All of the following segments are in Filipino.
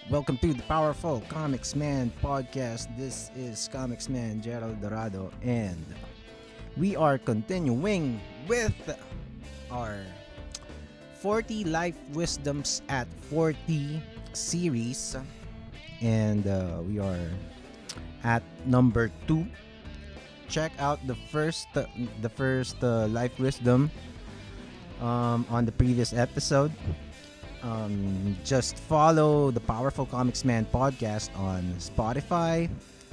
Welcome to the Powerful Komiksman podcast. This is Komiksman Jerald Dorado, and we are continuing with our 40 Life Wisdoms at 40 series, and we are at number 2. Check out the first life wisdom on the previous episode. Just follow the Powerful Comics Man podcast on Spotify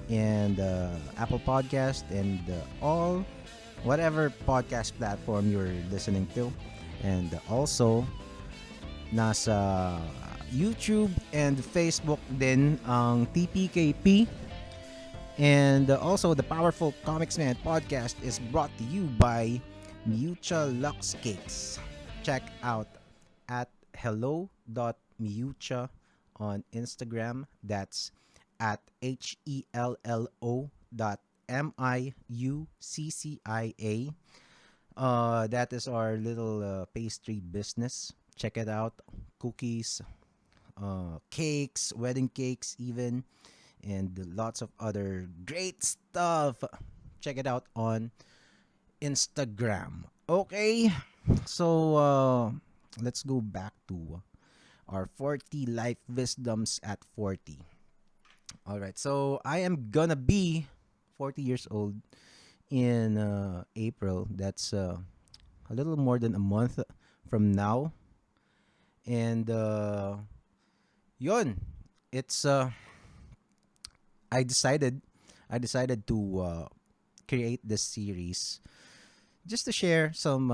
and Apple Podcast and all whatever podcast platform you're listening to, and also nasa YouTube and Facebook din ang TPKP. And also the Powerful Comics Man podcast is brought to you by Mucha Lux Cakes. Check out at hello.miucha on Instagram. That's at HELLO.MIUCCIA. That is our little pastry business. Check it out. Cookies, cakes, wedding cakes even, and lots of other great stuff. Check it out on Instagram. Okay, so let's go back to our 40 life wisdoms at 40. All right, so I am gonna be 40 years old in April. That's a little more than a month from now. And yun, it's I decided I decided to create this series just to share some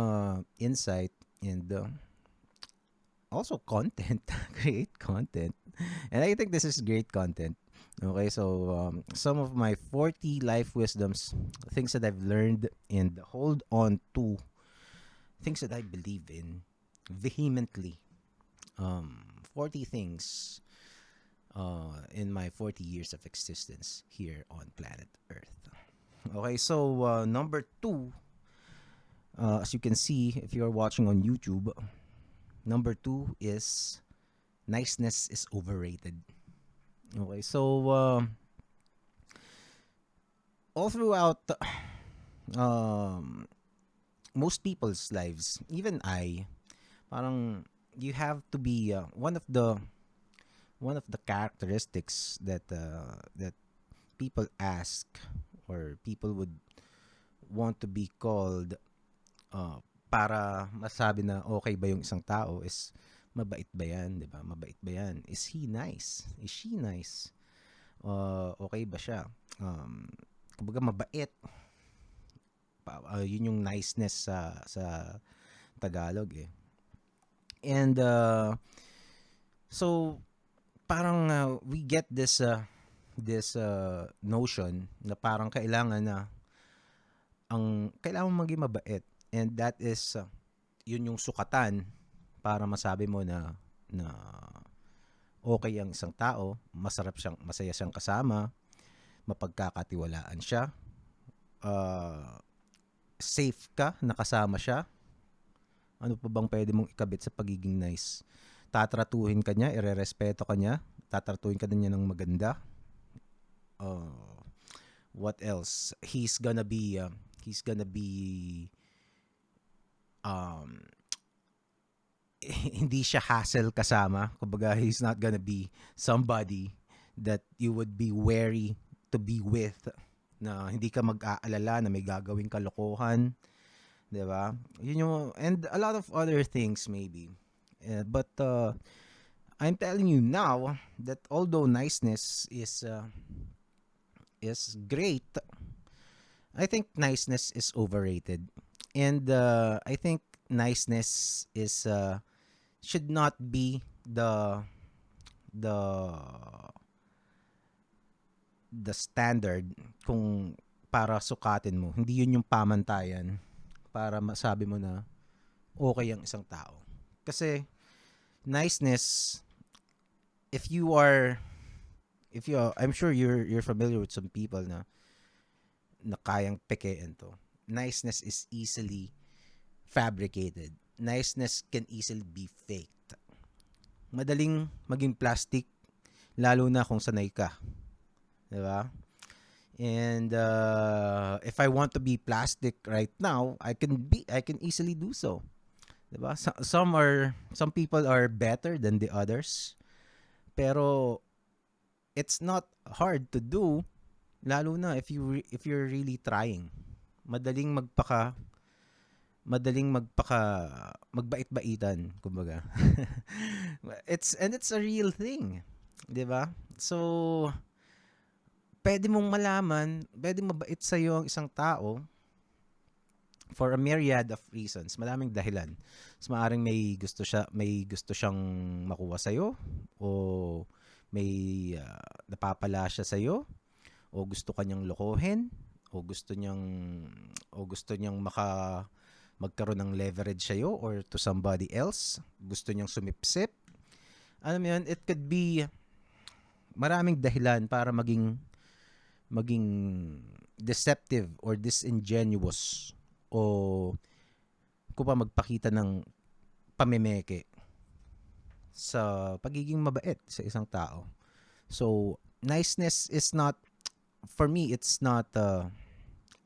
insight and also content, create content. And I think this is great content. Okay, so some of my 40 life wisdoms, things that I've learned and hold on to, things that I believe in vehemently. 40 things in my 40 years of existence here on planet Earth. Okay, so number 2, as you can see if you're watching on YouTube, number 2 is niceness is overrated. Okay, so all throughout um, most people's lives, even I, parang you have to be one of the characteristics that people ask or people would want to be called para masabi na okay ba yung isang tao is mabait ba yan, 'di ba? Mabait ba yan? Is he nice? Is she nice? Okay ba siya? Kumbaga mabait. Yun yung niceness sa Tagalog eh. And so parang we get this notion na parang kailangan mo maging mabait, and that is yun yung sukatan para masabi mo na okay ang isang tao, masaya siyang kasama, mapagkakatiwalaan siya, safe ka nakasama siya. Ano pa bang pwede mong ikabit sa pagiging nice? Tatratuhin ka niya, irerespeto ka niya, tatratuhin ka din niya ng maganda. What else? He's gonna be um hindi siya hassle kasama. Kumbaga, he's not gonna be somebody that you would be wary to be with, na hindi ka mag-aalala na may gagawing kalokohan, 'di ba? Yun yung, and a lot of other things maybe. But I'm telling you now that although niceness is great, I think niceness is overrated. And I think niceness is should not be the the standard kung para sukatin mo. Hindi yun yung pamantayan para masabi mo na okay ang isang tao. Kasi niceness, if you are I'm sure you're familiar with some people na kayang pekein to. Niceness is easily fabricated. Niceness can easily be faked. Madaling maging plastic lalo na kung sanay ka, 'di ba? And if I want to be plastic right now, I can easily do so. 'Di ba? Some people are better than the others, pero it's not hard to do, lalo na if you're really trying. Madaling magpaka madaling magbait-baitan, kumbaga. It's a real thing, 'di ba? So, pwedeng mabait sa ang isang tao for a myriad of reasons. Maraming dahilan. Mas maaring may gusto siyang makuha sa o may napapala siya sa o gusto kanyang lokohin o gusto niyang magkaroon ng leverage sa or to somebody else. Gusto niyang sumipsip. Alam mo yun, it could be maraming dahilan para maging deceptive or disingenuous o kung pa magpakita ng pamemeke sa pagiging mabait sa isang tao. So, niceness is not, for me, it's not a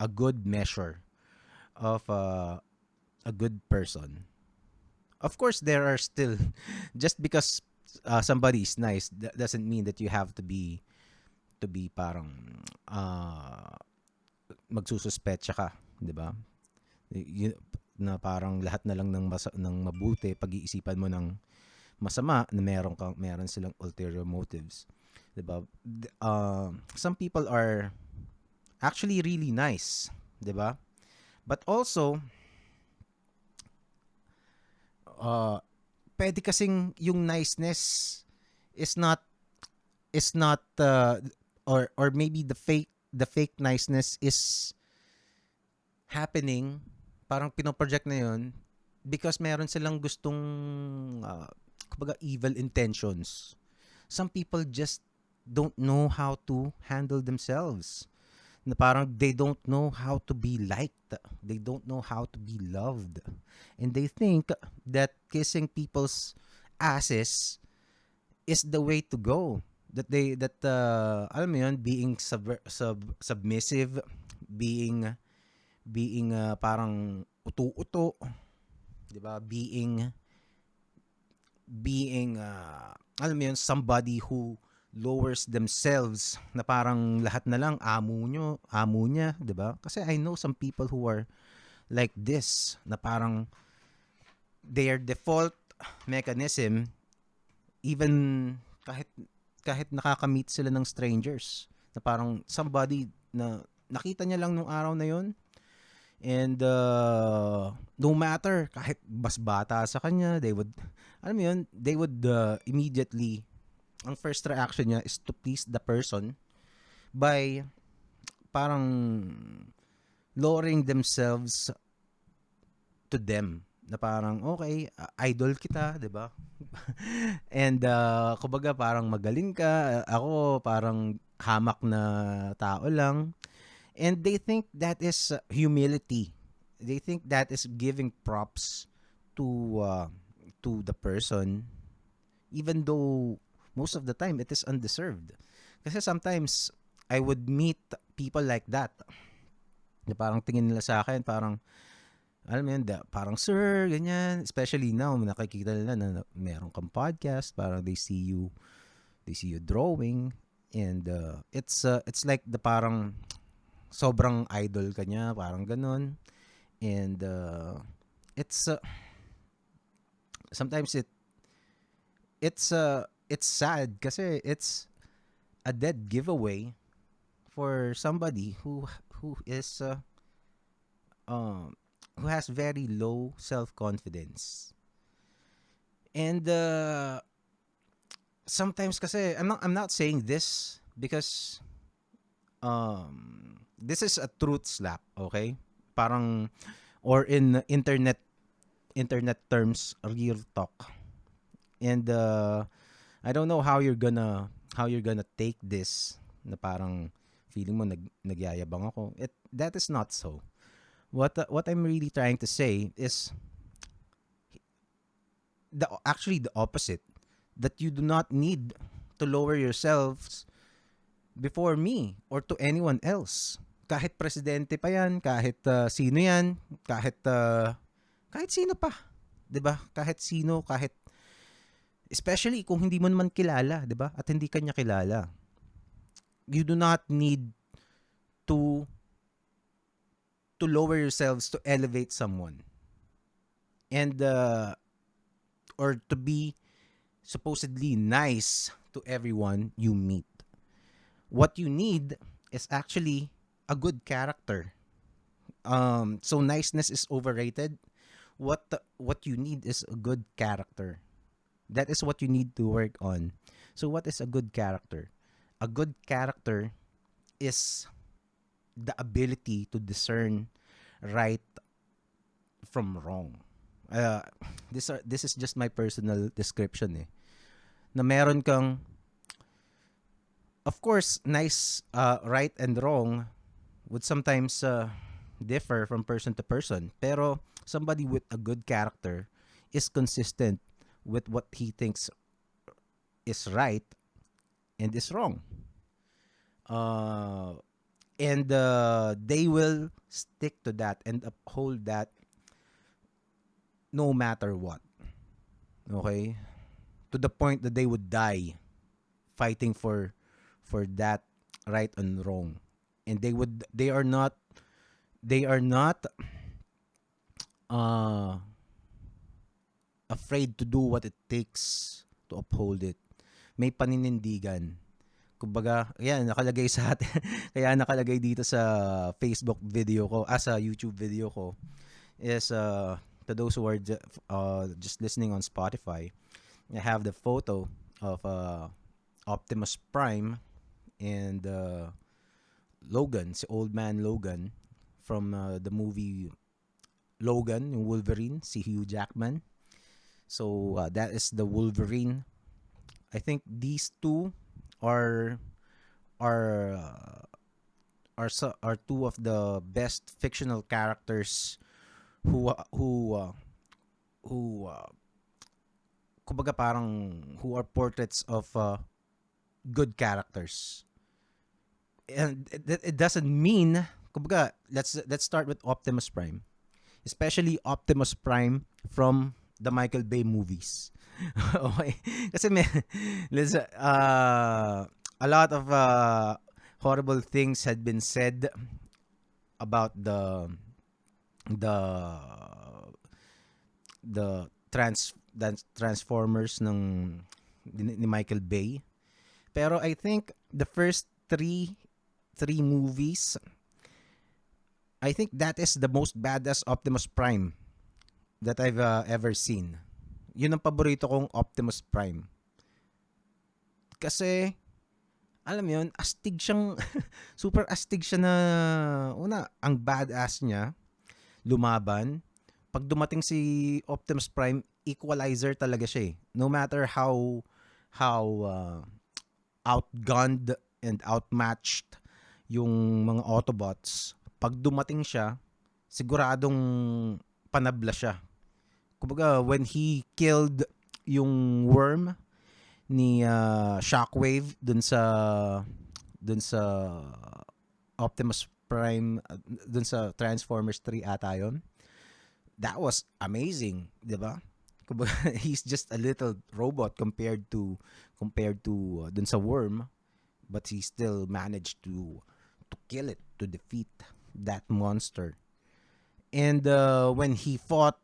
good measure of a good person. Of course, there are still, just because somebody is nice, doesn't mean that you have to be parang magsususpetsa ka, 'di ba? Na parang lahat na lang ng mabuti pag-iisipan mo ng masama na meron silang ulterior motives, 'di ba? Some people are actually really nice, 'di ba? But also pwede kasing yung niceness is not or maybe the fake niceness is happening, parang pinoproject na yun because meron silang gustong kumbaga evil intentions. Some people just don't know how to handle themselves, na parang they don't know how to be liked, they don't know how to be loved, and they think that kissing people's asses is the way to go, that alam mo yun, being submissive, being parang uto-uto, 'di ba? Being alam mo yun, somebody who lowers themselves, na parang lahat na lang amo niya, 'di ba? Kasi I know some people who are like this, na parang their default mechanism, even kahit nakakamit sila ng strangers, na parang somebody na nakita niya lang nung araw na yun, and no matter kahit mas bata sa kanya, they would immediately, ang first reaction niya is to please the person by parang lowering themselves to them, na parang okay, idol kita, 'di ba? And kumbaga parang magaling ka, ako parang hamak na tao lang. And they think that is humility. They think that is giving props to the person, even though most of the time it is undeserved. Kasi sometimes I would meet people like that, na parang tingin nila sa akin parang, alam mo yun, parang sir, ganyan. Especially now, nakikita nila na meron kang podcast, parang they see you drawing, and it's like the parang sobrang idol ka niya, parang ganun. And it's sometimes it's sad kasi it's a dead giveaway for somebody who is who has very low self-confidence. And sometimes kasi I'm not saying this because this is a truth slap, okay? Parang, or in internet terms, real talk. And I don't know how you're gonna take this, na parang feeling mo nagyayabang ako. That is not so. What I'm really trying to say is actually the opposite, that you do not need to lower yourselves before me or to anyone else. Kahit presidente pa yan, kahit sino yan, kahit sino pa. 'Di ba? Kahit sino, kahit especially kung hindi mo naman kilala, 'di ba? At hindi kanya kilala. You do not need to lower yourselves to elevate someone. And or to be supposedly nice to everyone you meet. What you need is actually a good character. So niceness is overrated. What you need is a good character. That is what you need to work on. So what is a good character? A good character is the ability to discern right from wrong. Uh, this is just my personal description eh. Na meron kang, of course, nice right and wrong would sometimes differ from person to person. Pero somebody with a good character is consistent with what he thinks is right and is wrong. And they will stick to that and uphold that no matter what. Okay? To the point that they would die fighting for that right and wrong. And they are not uh afraid to do what it takes to uphold it. May paninindigan. Kumbaga, yan, nakalagay sa atin. Kaya nakalagay dito sa Facebook video ko, sa YouTube video ko, is to those who are just listening on Spotify, I have the photo of Optimus Prime and Logan, si Old Man Logan from the movie Logan, yung Wolverine, si Hugh Jackman. So that is the Wolverine. I think these two are two of the best fictional characters who kumbaga parang who are portraits of good characters. And it doesn't mean, kumbaga, let's start with Optimus Prime, especially Optimus Prime from the Michael Bay movies. Okay, kasi a lot of horrible things had been said about the Transformers ni Michael Bay. Pero I think the first three movies, I think that is the most badass Optimus Prime that I've ever seen. Yun ang paborito kong Optimus Prime. Kasi, alam mo yun, astig siyang, super astig siya na, una, ang badass niya, lumaban. Pag dumating si Optimus Prime, equalizer talaga siya eh. No matter how outgunned and outmatched yung mga Autobots, pag dumating siya, siguradong panabla siya. Kumbaga, when he killed yung worm ni Shockwave dun sa Optimus Prime, dun sa Transformers 3 ata yun, that was amazing, di ba? Kumbaga, he's just a little robot compared to dun sa worm, but he still managed to kill it, to defeat that monster. And when he fought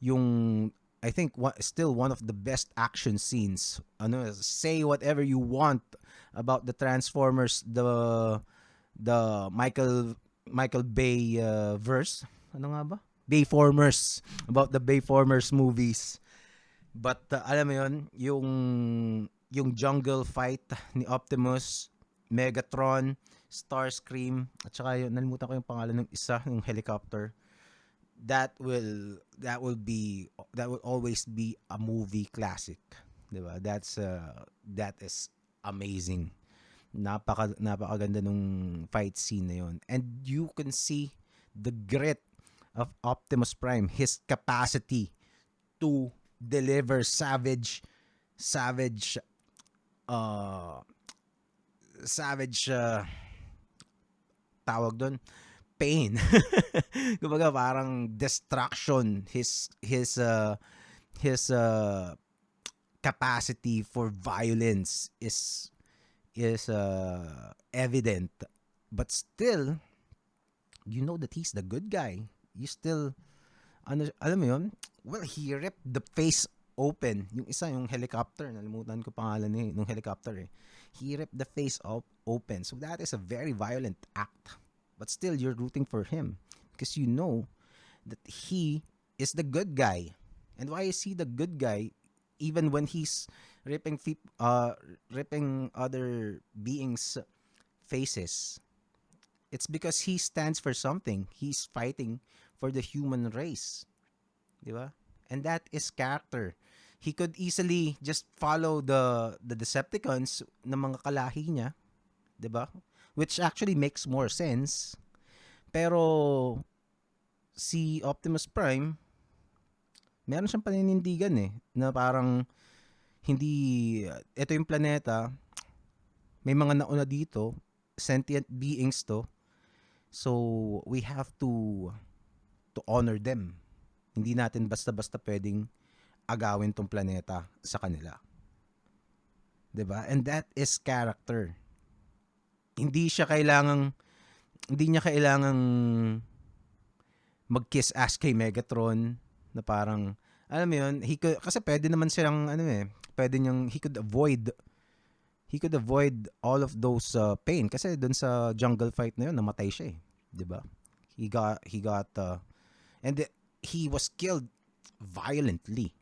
yung, I think still one of the best action scenes. Ano, say whatever you want about the Transformers, the Michael Bay verse. Ano nga ba? Bayformers. About the Bayformers movies. But alam mo yun, yung jungle fight ni Optimus, Megatron, Starscream, at saka yun, nalimutan ko yung pangalan ng isa, yung helicopter. That will always be a movie classic, 'di ba? That is amazing. Napakaganda nung fight scene na yun. And you can see the grit of Optimus Prime, his capacity to deliver savage savage uh savage tawag doon, pain. Kumbaga parang destruction, his capacity for violence is evident, but still you know that he's the good guy. You still, ano, alam mo yun? Well, he ripped the face open. Yung isa, yung helicopter, nalimutan ko pangalan niya, yung helicopter eh. He ripped the face open. So that is a very violent act. But still, you're rooting for him because you know that he is the good guy. And why is he the good guy? Even when he's ripping other beings' faces, it's because he stands for something. He's fighting for the human race, di ba? And that is character. He could easily just follow the Decepticons na mga kalahi niya, di ba? Which actually makes more sense. Pero si Optimus Prime, meron siyang paninindigan eh, na parang hindi, ito yung planeta, may mga nauna dito, sentient beings to, so we have to honor them. Hindi natin basta-basta pwedeng agawin tong planeta sa kanila. 'Di ba? And that is character. Hindi niya kailangang mag-kiss ass kay Megatron na parang, alam mo yun, kasi pwede naman silang he could avoid all of those pain kasi dun sa jungle fight na yun namatay siya eh, 'di ba? And he was killed violently,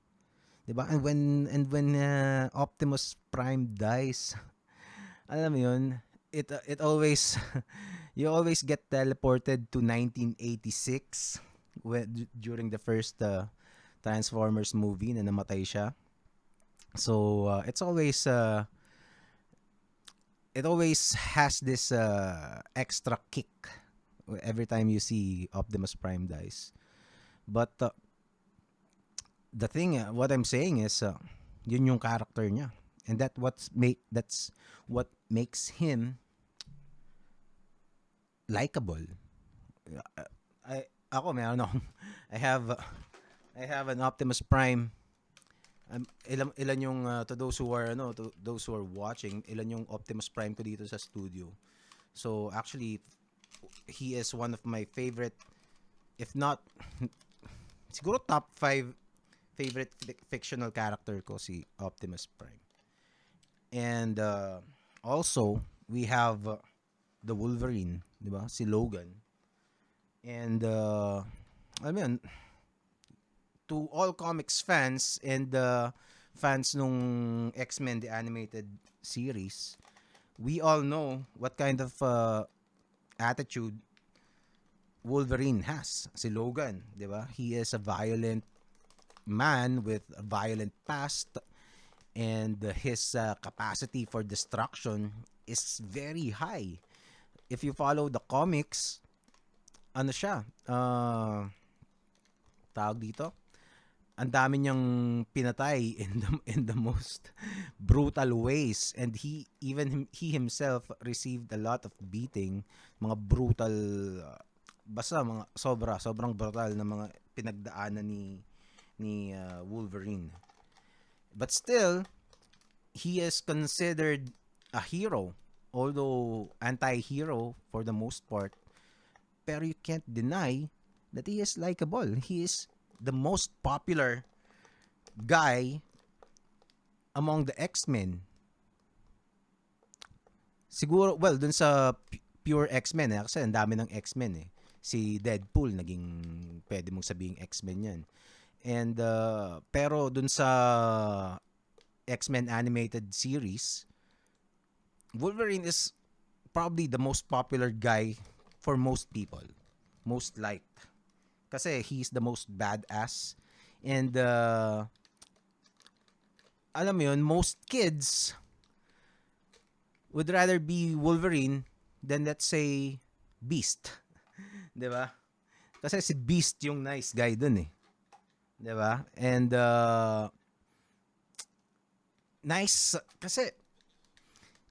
'di ba? And when Optimus Prime dies, alam mo yun, it always you always get teleported to 1986 during the first Transformers movie na namatay siya. So it always has this extra kick every time you see Optimus Prime dies. But the thing, what I'm saying is, yun yung character niya, and that's what makes him likable. Ako meron akong I have an Optimus Prime. Ilan yung to those who are watching, ilan yung Optimus Prime ko dito sa studio. So actually he is one of my favorite, if not siguro top 5 favorite fictional character ko, si Optimus Prime. And also we have the Wolverine, di ba? Si Logan. And I mean, to all comics fans and fans nung X-Men the animated series, we all know what kind of attitude Wolverine has. Si Logan, 'di ba? He is a violent man with a violent past, and his capacity for destruction is very high. If you follow the comics, ano siya? Tawag dito? Ang dami niyang pinatay in the most brutal ways, and he himself received a lot of beating, mga brutal basta mga sobrang brutal na mga pinagdaanan ni Wolverine. But still, he is considered a hero, although anti-hero for the most part. Pero you can't deny that he is likable. He is the most popular guy among the X-Men. Siguro, well, dun sa pure X-Men eh, kasi ang dami ng X-Men eh. Si Deadpool, naging pwede mong sabihing X-Men yan. And, pero dun sa X-Men animated series, Wolverine is probably the most popular guy for most people. Most liked. Kasi he's the most badass. And, alam mo yun, most kids would rather be Wolverine than, let's say, Beast. 'Di ba? Kasi si Beast yung nice guy dun eh. 'Di ba? And, Nice kasi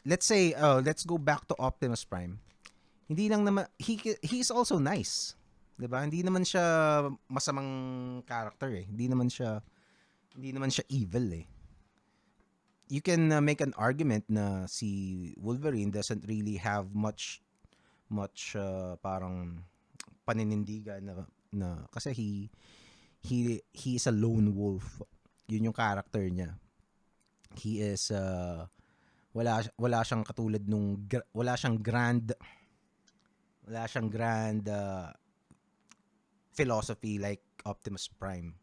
let's say let's go back to Optimus Prime. Hindi lang naman he's also nice. 'Di ba? Hindi naman siya masamang character eh. Hindi naman siya evil eh. You can make an argument na si Wolverine doesn't really have much parang paninindigan na kasi he is a lone wolf. Yun yung character niya. He is wala siyang katulad wala siyang grand philosophy like Optimus Prime.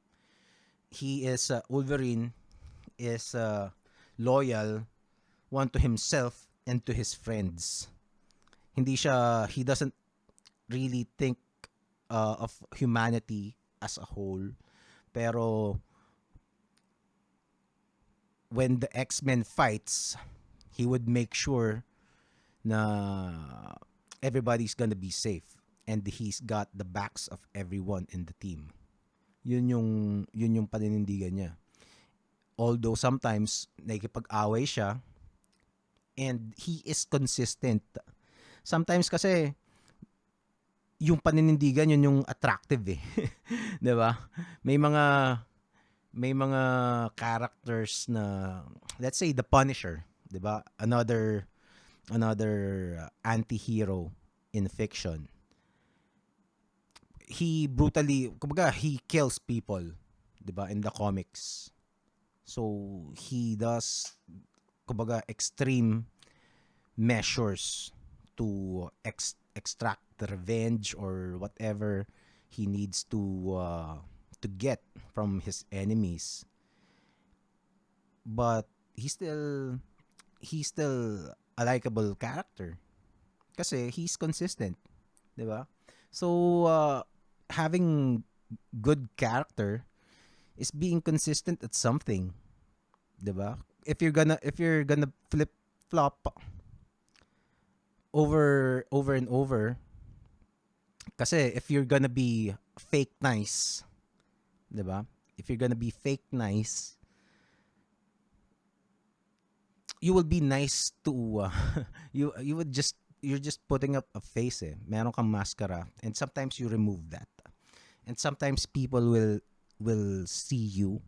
He is Wolverine is loyal one to himself and to his friends. He doesn't really think of humanity as a whole. Pero when the X-Men fights, he would make sure na everybody's gonna be safe and he's got the backs of everyone in the team. Yun yung paninindigan niya. Although sometimes nakikipag-away siya and he is consistent. Sometimes kasi yung paninindigan yun yung attractive eh. 'Di ba? May mga characters na let's say the Punisher, 'di ba? Another anti-hero in fiction. Kumbaga, he kills people, 'di ba, in the comics. So he does kumbaga extreme measures to extract the revenge or whatever he needs to get from his enemies. But he's still a likable character kasi he's consistent, 'di ba? So having good character is being consistent at something, 'di ba? If you're gonna flip flop over and over kasi if you're gonna be fake nice, 'di ba? If you're gonna be fake nice, you will be nice to you're just putting up a face eh. Meron kang maskara and sometimes you remove that. And sometimes people will see you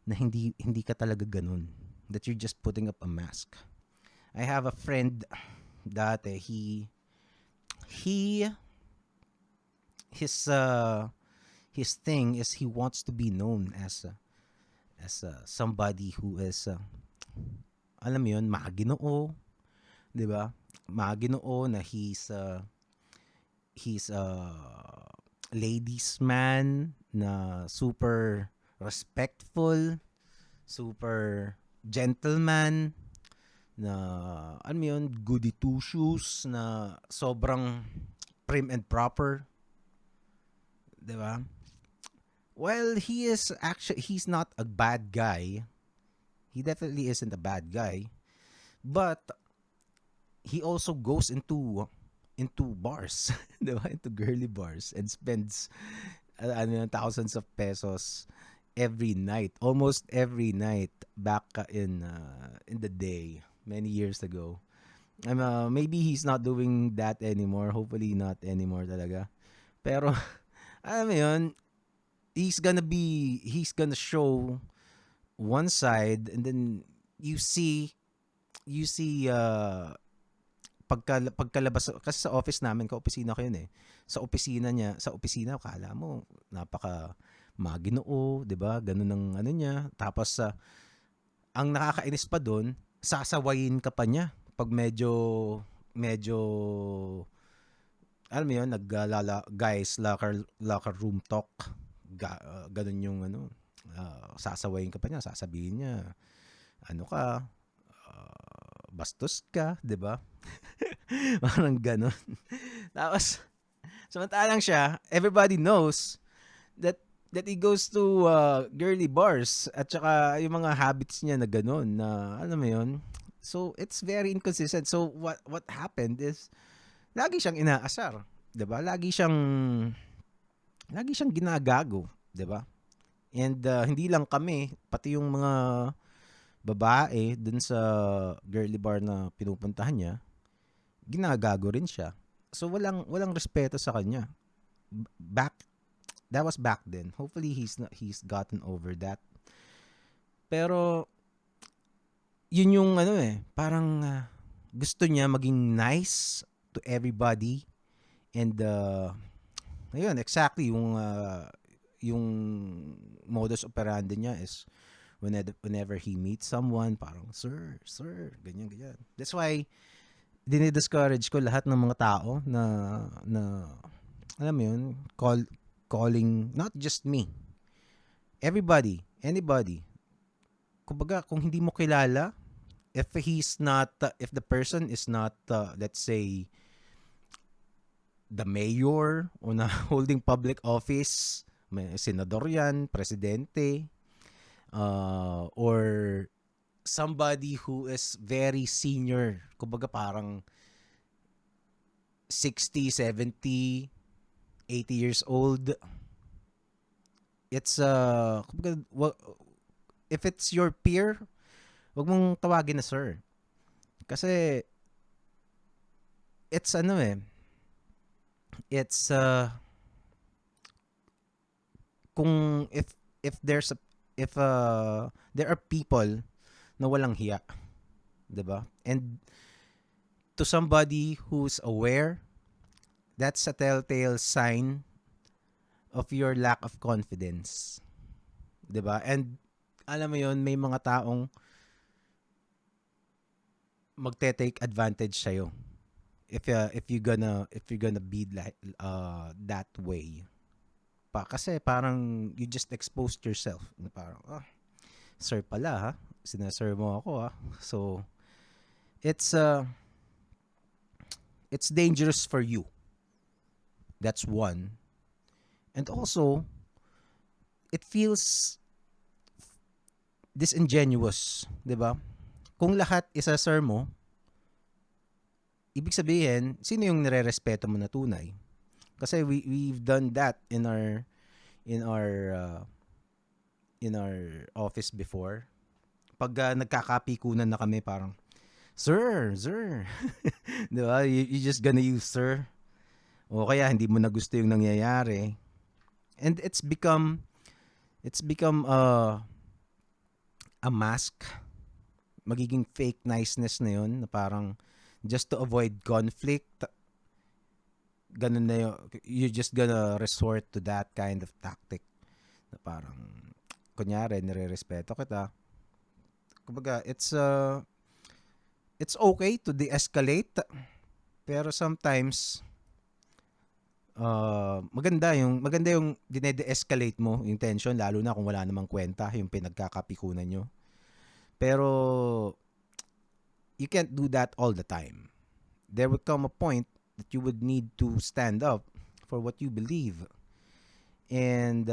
na hindi ka talaga ganun. That you're just putting up a mask. I have a friend dati he his thing is he wants to be known as somebody who is alam mo yun, maginoo, 'di ba? Maginoo na he's a ladies man na super respectful, super gentleman na alam mo yun, goody two shoes na sobrang prim and proper, 'di ba? Well, he's not a bad guy. He definitely isn't a bad guy. But he also goes into bars, 'di ba? Into girly bars and spends thousands of pesos every night, almost every night back in the day many years ago. Maybe he's not doing that anymore. Hopefully not anymore talaga. Pero alam mo 'yun, he's gonna show one side and then you see pagkalabas kasi sa office namin, ka-opisina ko yun eh. Sa opisina akala mo napaka maginoo, 'di ba? Ganun ang ano niya. Tapos ang nakakainis pa doon, sasawayin ka pa niya pag medyo alam mo yun, guys locker room talk. Ganun yung ano, sasawayin ka pa niya, sasabihin niya ano ka, bastos ka, 'di ba? Parang ganun. Tapos samantalang siya, everybody knows that he goes to girly bars at saka yung mga habits niya na ganun na alam mo yun. So it's very inconsistent. So what happened is lagi siyang inaasar, 'di ba? Lagi siyang ginagago, 'di ba? And hindi lang kami, pati yung mga babae dun sa girly bar na pinupuntahan niya, ginagago rin siya. So walang respeto sa kanya. Back that was back then. Hopefully he's gotten over that. Pero yun yung ano parang gusto niya maging nice to everybody and ayun exactly yung modus operandi niya is whenever he meets someone parang sir ganyan. That's why dinidiscourage ko lahat ng mga tao na alam mo yun calling not just me, everybody, anybody. Kumbaga kung hindi mo kilala, if he's not if the person is not let's say the mayor o na holding public office, may senador yan, presidente, or somebody who is very senior, kumbaga parang 60, 70, 80 years old, it's kumbaga, if it's your peer, wag mong tawagin na sir. Kasi it's it's kung if there's a, if there are people na walang hiya, 'di ba? And to somebody who's aware, that's a telltale sign of your lack of confidence, 'di ba? And alam mo 'yon, may mga taong magte-take advantage sa'yo if you're gonna be like that way. Kasi parang you just exposed yourself. Parang sir pala ha, sinasir mo ako ha. So it's dangerous for you. That's one. And also it feels disingenuous, 'di ba? Kung lahat isa-sir mo, ibig sabihin, sino yung nire-respeto mo na tunay? Kasi we've done that in our office before. Pag nagkakapikunan na kami parang, sir. 'Di ba? You just gonna use sir. O kaya hindi mo na gusto yung nangyayari. And it's become a mask, magiging fake niceness na yun, na parang just to avoid conflict, ganun na yun, you're just gonna resort to that kind of tactic, na parang, kunyari, nire-respeto kita. Kumbaga, it's okay to de-escalate, pero sometimes, maganda yung dine-de-escalate mo yung tension, lalo na kung wala namang kwenta yung pinagkakapikunan nyo. Pero you can't do that all the time. There would come a point that you would need to stand up for what you believe. And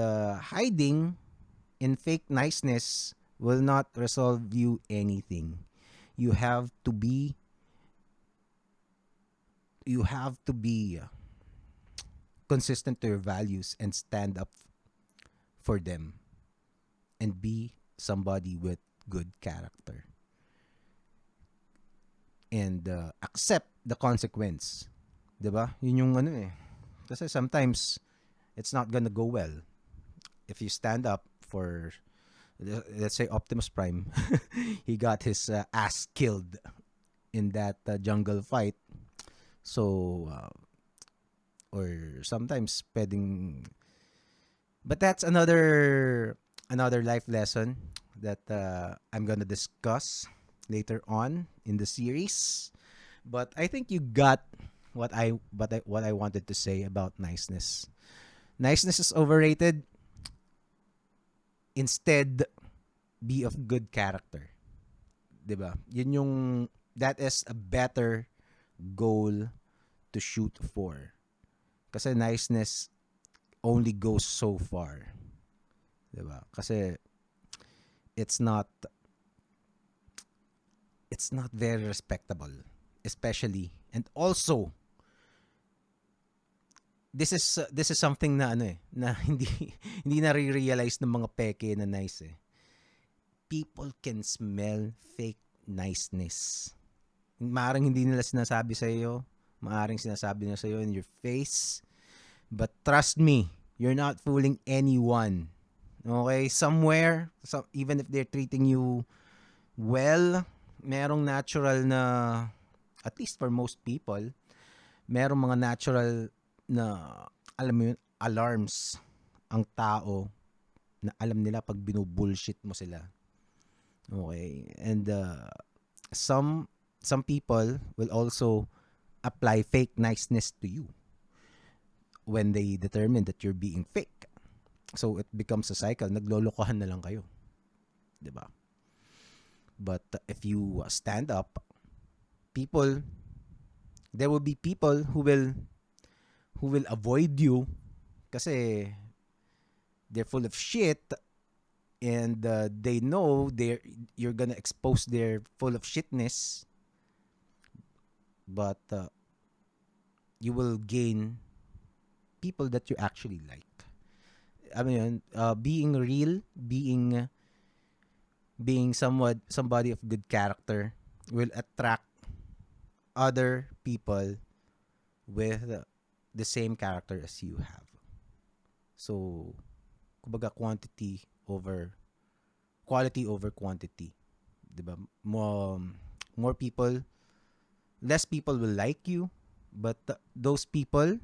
hiding in fake niceness will not resolve you anything. You have to be consistent to your values and stand up for them and be somebody with good character and accept the consequence, 'di ba? Yun yung kasi sometimes it's not gonna go well if you stand up for, let's say, Optimus Prime. He got his ass killed in that jungle fight. So or sometimes pwedeng, but that's another life lesson that I'm gonna discuss later on in the series. But I think you got what I wanted to say about niceness. Niceness is overrated. Instead, be of good character. 'Di ba? That is a better goal to shoot for. Kasi niceness only goes so far. 'Di ba? Kasi it's not very respectable, especially, and also this is something na na hindi na realize ng mga peke na nice people can smell fake niceness. Maaaring hindi nila sinasabi sa iyo, maaaring sinasabi nila sa iyo in your face, but trust me, you're not fooling anyone. Okay, somewhere, even if they're treating you well, merong natural na, at least for most people, merong mga natural na, alam mo yun, alarms ang tao na alam nila pag binubullshit mo sila. Okay, and some people will also apply fake niceness to you when they determine that you're being fake. So it becomes a cycle. Naglolokohan na lang kayo. 'Di ba? But if you stand up, there will be people who will avoid you kasi they're full of shit, and they know you're gonna expose their full of shitness, but you will gain people that you actually like. I mean, being real, being somebody of good character will attract other people with the same character as you have. So, kumbaga quality over quantity. 'Di ba? More people, less people will like you, but those people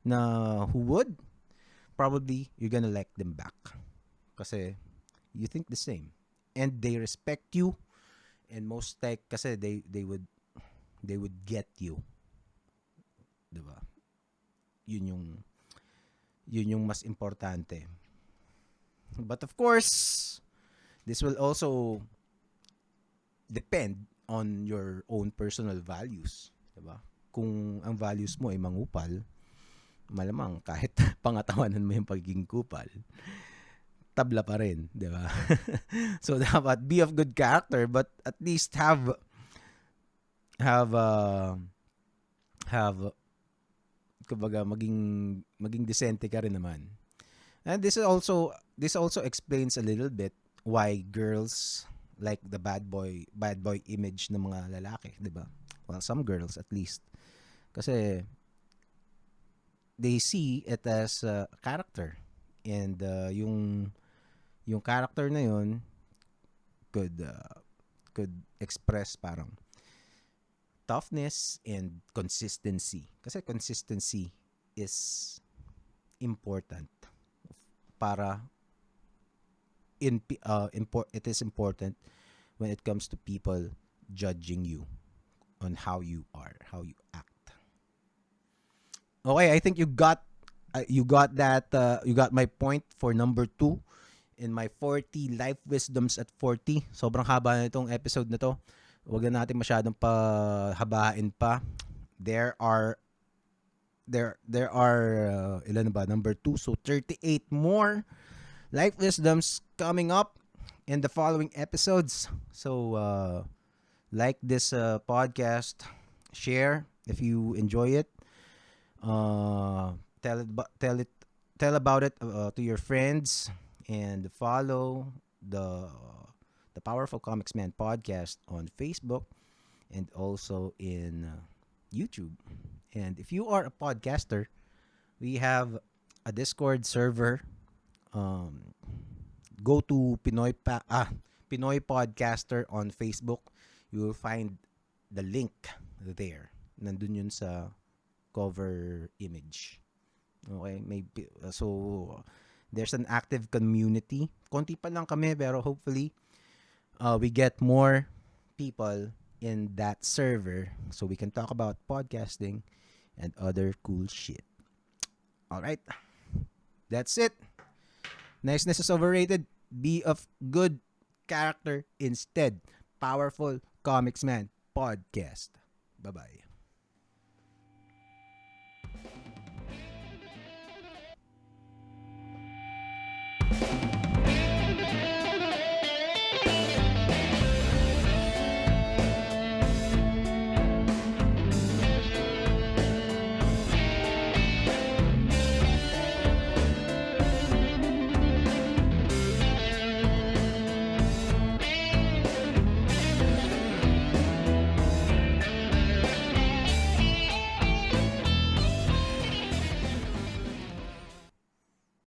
na who would, probably you're gonna like them back kasi you think the same and they respect you, and most like kasi they would get you, 'di ba? Yun yung mas importante. But of course, this will also depend on your own personal values, 'di ba? Kung ang values mo ay mangupal, malamang kahit pangatawanan mo yung pagiging kupal, tabla pa rin, di ba? So dapat be of good character, but at least have kumbaga maging decente ka rin naman. And this also explains a little bit why girls like the bad boy image ng mga lalaki, di ba? Well, some girls at least. Kasi they see it as a character, and yung character na yun could express parang toughness and consistency, kasi consistency is important para it is important when it comes to people judging you on how you are, how you act. Okay, I think you got that. You got my point for number 2 in my 40 life wisdoms at 40. Sobrang haba na itong episode na to. Huwag na natin masyadong habain pa. There are ilan na ba? Number 2. So 38 more life wisdoms coming up in the following episodes. So like this podcast, share if you enjoy it. Tell about it to your friends, and follow the Powerful Komiksman podcast on Facebook and also in YouTube. And if you are a podcaster, we have a Discord server. Go to Pinoy Podcaster on Facebook. You will find the link there. Nandun yun sa cover image. Okay, maybe so there's an active community. Konti pa lang kami, pero hopefully we get more people in that server so we can talk about podcasting and other cool shit. All right. That's it. Niceness is overrated. Be of good character instead. Powerful Comicsman podcast. Bye-bye.